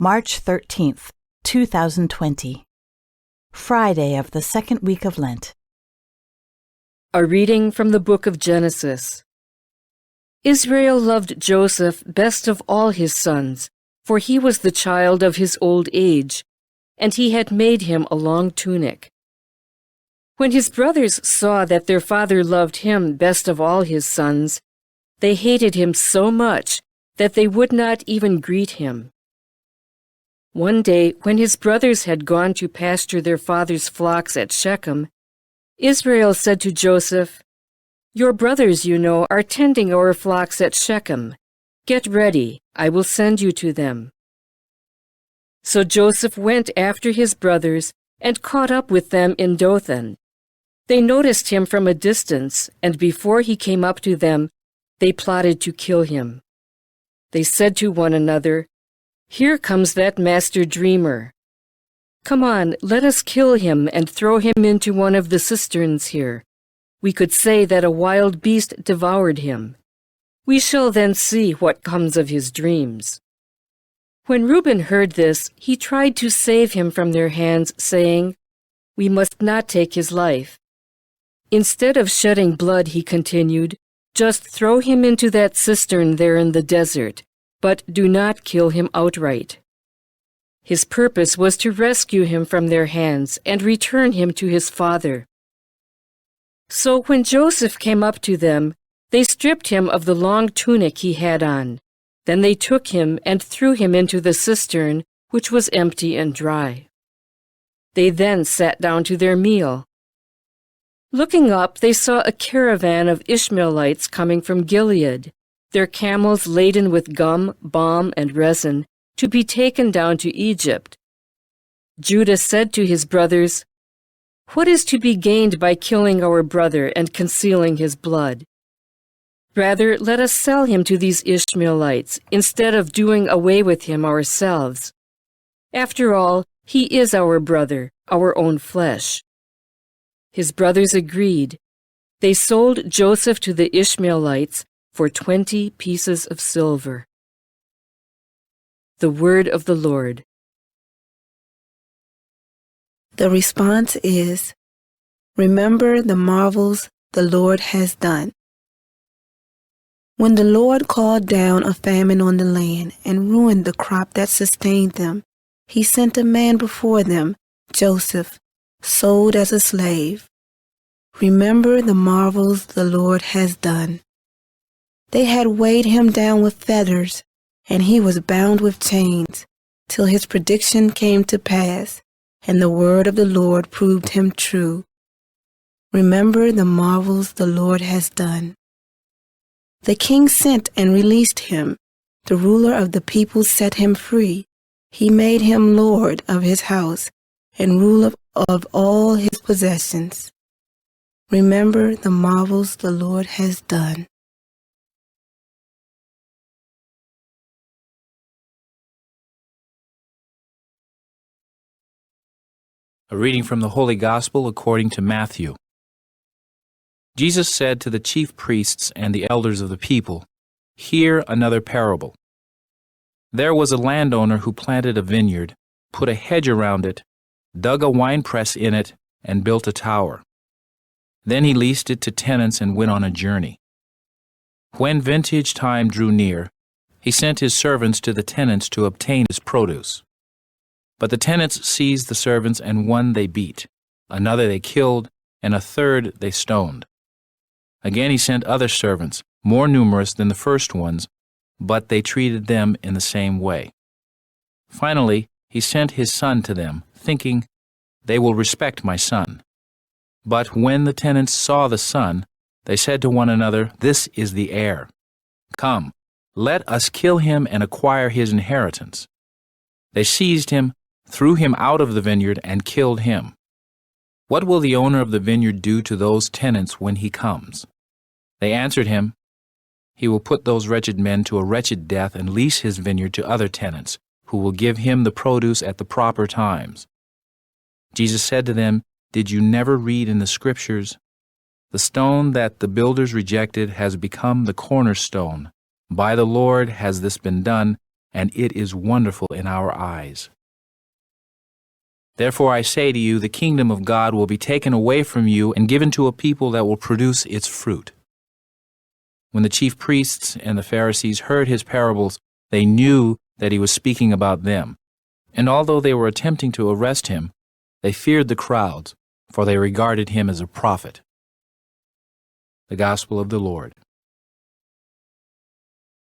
March 13th, 2020. Friday of the second week of Lent. A reading from the book of Genesis. Israel loved Joseph best of all his sons, for he was the child of his old age, and he had made him a long tunic. When his brothers saw that their father loved him best of all his sons, they hated him so much that they would not even greet him. One day, when his brothers had gone to pasture their father's flocks at Shechem, Israel said to Joseph, "Your brothers, you know, are tending our flocks at Shechem. Get ready, I will send you to them." So Joseph went after his brothers and caught up with them in Dothan. They noticed him from a distance, and before he came up to them, they plotted to kill him. They said to one another, "Here comes that master dreamer. Come on, let us kill him and throw him into one of the cisterns here. We could say that a wild beast devoured him. We shall then see what comes of his dreams." When Reuben heard this, he tried to save him from their hands, saying, "We must not take his life." Instead of shedding blood, he continued, "Just throw him into that cistern there in the desert, but do not kill him outright." His purpose was to rescue him from their hands and return him to his father. So when Joseph came up to them, they stripped him of the long tunic he had on. Then they took him and threw him into the cistern, which was empty and dry. They then sat down to their meal. Looking up, they saw a caravan of Ishmaelites coming from Gilead, their camels laden with gum, balm, and resin, to be taken down to Egypt. Judah said to his brothers, "What is to be gained by killing our brother and concealing his blood? Rather, let us sell him to these Ishmaelites, instead of doing away with him ourselves. After all, he is our brother, our own flesh." His brothers agreed. They sold Joseph to the Ishmaelites for 20 pieces of silver. The word of the Lord. The response is, "Remember the marvels the Lord has done." When the Lord called down a famine on the land and ruined the crop that sustained them, he sent a man before them, Joseph, sold as a slave. Remember the marvels the Lord has done. They had weighed him down with feathers, and he was bound with chains, till his prediction came to pass, and the word of the Lord proved him true. Remember the marvels the Lord has done. The king sent and released him. The ruler of the people set him free. He made him lord of his house and ruler of all his possessions. Remember the marvels the Lord has done. A reading from the Holy Gospel according to Matthew. Jesus said to the chief priests and the elders of the people, "Hear another parable. There was a landowner who planted a vineyard, put a hedge around it, dug a winepress in it, and built a tower. Then he leased it to tenants and went on a journey. When vintage time drew near, he sent his servants to the tenants to obtain his produce. But the tenants seized the servants, and one they beat, another they killed, and a third they stoned. Again he sent other servants, more numerous than the first ones, but they treated them in the same way. Finally, he sent his son to them, thinking, 'They will respect my son.' But when the tenants saw the son, they said to one another, 'This is the heir. Come, let us kill him and acquire his inheritance.' They seized him, threw him out of the vineyard, and killed him. What will the owner of the vineyard do to those tenants when he comes?" They answered him, "He will put those wretched men to a wretched death and lease his vineyard to other tenants, who will give him the produce at the proper times." Jesus said to them, "Did you never read in the Scriptures, 'The stone that the builders rejected has become the cornerstone. By the Lord has this been done, and it is wonderful in our eyes. Therefore I say to you, the kingdom of God will be taken away from you and given to a people that will produce its fruit." When the chief priests and the Pharisees heard his parables, they knew that he was speaking about them. And although they were attempting to arrest him, they feared the crowds, for they regarded him as a prophet. The Gospel of the Lord.